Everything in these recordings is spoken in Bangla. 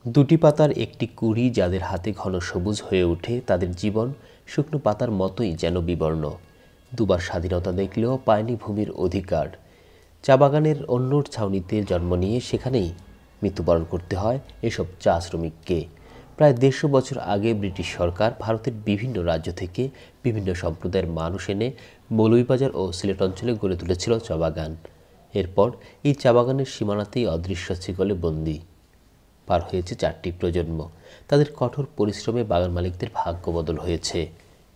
দুটি পাতার একটি কুঁড়ি যাদের হাতে ঘন সবুজ হয়ে ওঠে, তাদের জীবন শুকনো পাতার মতোই যেন বিবর্ণ। দুবার স্বাধীনতা দেখলেও পায়নি ভূমির অধিকার। চা বাগানের অন্যর ছাউনিতে জন্ম নিয়ে সেখানেই মৃত্যুবরণ করতে হয় এসব চা শ্রমিককে। প্রায় 150 বছর আগে ব্রিটিশ সরকার ভারতের বিভিন্ন রাজ্য থেকে বিভিন্ন সম্প্রদায়ের মানুষ এনে মৌলভীবাজার ও সিলেট অঞ্চলে গড়ে তুলেছিল চা বাগান। এরপর এই চা বাগানের সীমানাতেই অদৃশ্য শিকলে বন্দী। পার হয়েছে 4টি প্রজন্ম। তাদের কঠোর পরিশ্রমে বাগান মালিকদের ভাগ্য বদল হয়েছে,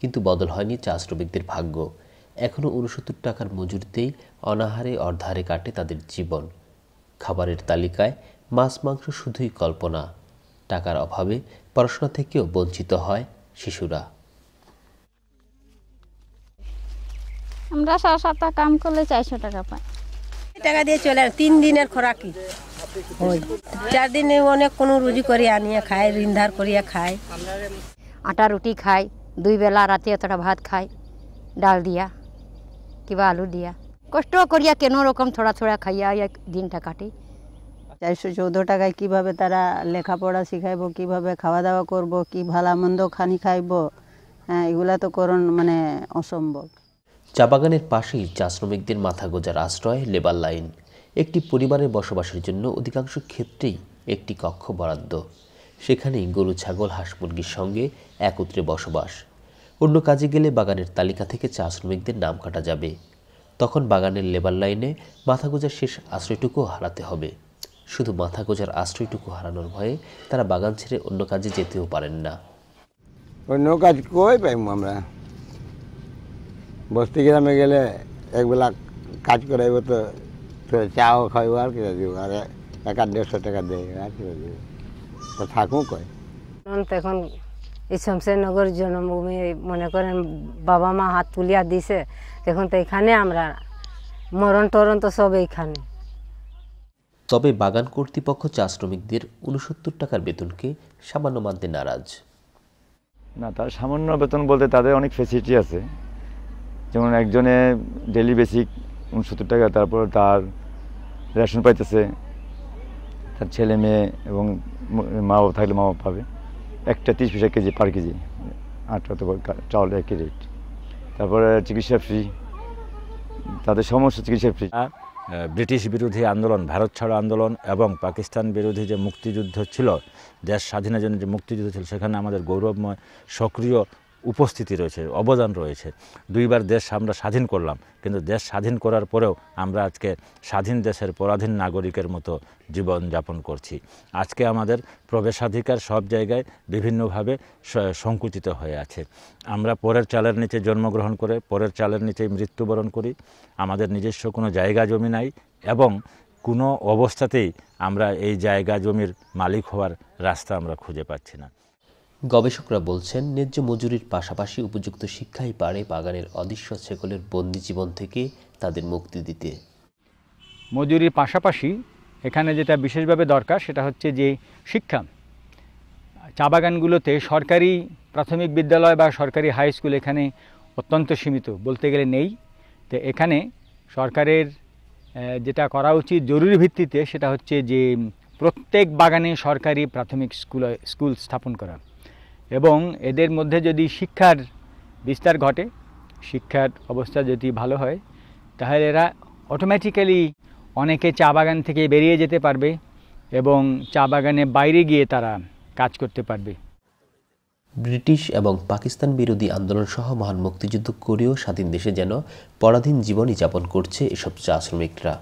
কিন্তু বদল হয়নি চা শ্রমিকদের ভাগ্য। এখনও 69 টাকার মজুরিতেই অনাহারে অর্ধাহারে কাটে তাদের জীবন। খাবারের তালিকায় মাছ মাংস শুধুই কল্পনা। টাকার অভাবে পড়াশোনা থেকেও বঞ্চিত হয় শিশুরা। আমরা 7 কাম করলে 400 টাকা পাই। টাকা দিয়ে চলে 3 দিনের খোরাকি ওই 4 দিনে অনেক কোনো রুজি করে আনিয়ে খায়, ঋণ ধার করিয়া খায়। আটা রুটি খাই, 2 বেলা রাতে এতটা ভাত খাই, ডাল দিয়া কিবা আলু দিয়া। কষ্ট করিয়া কেন রকম থোড়া থোড়া খাইয়া দিনটা কাটি। 414 টাকায় কিভাবে তারা লেখাপড়া শিখাইব, কিভাবে খাওয়া দাওয়া করব, কি ভালো মন্দ খানি খাইব, হ্যাঁ এগুলা তো করণ মানে অসম্ভব। চা বাগানের পাশেই চা শ্রমিকদের মাথা গোজার আশ্রয় লেবার লাইন। একটি পরিবারের বসবাসের জন্য অধিকাংশ ক্ষেত্রেই একটি কক্ষ বরাদ্দ। সেখানেই গরু ছাগল হাঁস মুরগির সঙ্গে একত্রে বসবাস। অন্য কাজে গেলে বাগানের তালিকা থেকে চা শ্রমিকদের নাম কাটা যাবে। তখন বাগানের লেবার লাইনে মাথা গোজার শেষ আশ্রয়টুকু হারাতে হবে। শুধু মাথা গোজার আশ্রয়টুকু হারানোর ভয়ে তারা বাগান ছেড়ে অন্য কাজে যেতেও পারেন না। অন্য কাজ কই পাইম আমরা? বস্তি গ্রামে গেলে একবেলা কাজ করাইব তো চাও খাইব আর কি দিব, আর 100-150 টাকা দেয় আর কি দিব, তো থাকুক কয়। এখন এই শমশেরনগর জন্মভূমি মনে করেন বাবা মা হাত তুলিয়া দিছে, এখন তো এখানে আমরা মরণ টরণ তো সব এইখানে। তবে বাগান কর্তৃপক্ষ চা শ্রমিকদের 69 টাকার বেতনকে সামান্য মানতে নারাজ। না, তার সামান্য বেতন বলতে তাদের অনেক ফেসিলিটি আছে। যেমন একজনে ডেলি বেসিক 69 টাকা, তারপর তার রেশন পাইতেছে, তার ছেলে মেয়ে এবং মা বাবা থাকলে মা বাবা পাবে। একটা 30 পয়সা কেজি পার কেজি, আটটা তো চাউল একই রেট। তারপরে চিকিৎসা ফ্রি, তাদের সমস্ত চিকিৎসা ফ্রি। ব্রিটিশ বিরোধী আন্দোলন, ভারত ছাড়ো আন্দোলন এবং পাকিস্তান বিরোধী যে মুক্তিযুদ্ধ ছিল, দেশ স্বাধীনের জন্য যে মুক্তিযুদ্ধ ছিল, সেখানে আমাদের গৌরবময় সক্রিয় উপস্থিতি রয়েছে, অবদান রয়েছে। 2 বার দেশ আমরা স্বাধীন করলাম, কিন্তু দেশ স্বাধীন করার পরেও আমরা আজকে স্বাধীন দেশের পরাধীন নাগরিকের মতো জীবন যাপন করছি। আজকে আমাদের প্রবেশাধিকার সব জায়গায় বিভিন্নভাবে সংকুচিত হয়ে আছে। আমরা পরের চালের নিচে জন্মগ্রহণ করে পরের চালের নিচেই মৃত্যুবরণ করি। আমাদের নিজস্ব কোনো জায়গা জমি নাই এবং কোনো অবস্থাতেই আমরা এই জায়গা জমির মালিক হওয়ার রাস্তা আমরা খুঁজে পাচ্ছি না। গবেষকরা বলছেন, ন্যায্য মজুরির পাশাপাশি উপযুক্ত শিক্ষাই পারে বাগানের অদৃশ্য শেকলের বন্দি জীবন থেকে তাদের মুক্তি দিতে। মজুরির পাশাপাশি এখানে যেটা বিশেষভাবে দরকার সেটা হচ্ছে যে শিক্ষা। চা বাগানগুলোতে সরকারি প্রাথমিক বিদ্যালয় বা সরকারি হাই স্কুল এখানে অত্যন্ত সীমিত, বলতে গেলে নেই। তো এখানে সরকারের যেটা করা উচিত জরুরি ভিত্তিতে সেটা হচ্ছে যে প্রত্যেক বাগানে সরকারি প্রাথমিক স্কুল স্থাপন করা, এবং এদের মধ্যে যদি শিক্ষার বিস্তার ঘটে, শিক্ষার অবস্থা যদি ভালো হয়, তাহলে এরা অটোমেটিক্যালি অনেকে চা বাগান থেকে বেরিয়ে যেতে পারবে এবং চা বাগানে বাইরে গিয়ে তারা কাজ করতে পারবে। ব্রিটিশ এবং পাকিস্তান বিরোধী আন্দোলন সহ মহান মুক্তিযুদ্ধ করেও স্বাধীন দেশে যেন পরাধীন জীবনই যাপন করছে এসব চা শ্রমিকরা।